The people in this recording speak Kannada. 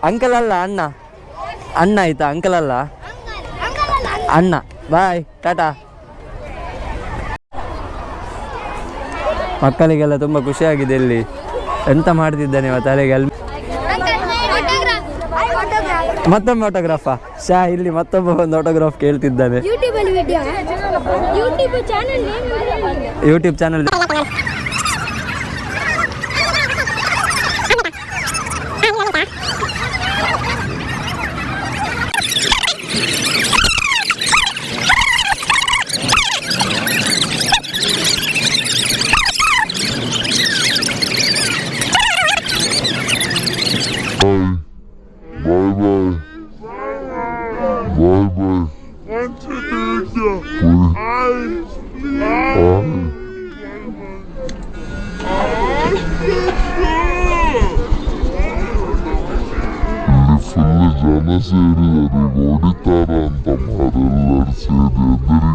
ಅಂಕಲ್ ಅಲ್ಲ ಅಣ್ಣ, ಅಣ್ಣ ಆಯ್ತಾ, ಅಂಕಲ್ ಅಲ್ಲ ಅಣ್ಣ. ಬಾಯ್, ಟಾಟಾ. ಮಕ್ಕಳಿಗೆಲ್ಲ ತುಂಬ ಖುಷಿಯಾಗಿದೆ. ಇಲ್ಲಿ ಎಂತ ಮಾಡ್ತಿದ್ದಾನೆ ತಲೆಗೆ ಮತ್ತೊಮ್ಮೆ ಆಟೋಗ್ರಾಫಾ? ಇಲ್ಲಿ ಮತ್ತೊಬ್ಬ ಒಂದು ಆಟೋಗ್ರಾಫ್ ಕೇಳ್ತಿದ್ದಾನೆ. ಯೂಟ್ಯೂಬ್ ಚಾನಲ್ ಜನ ಸೇರಿದರೆ ಹೊಡಿತಾರ ಅಂತ ಮಾರೆಲ್ಲರೂ ಸೇರಿ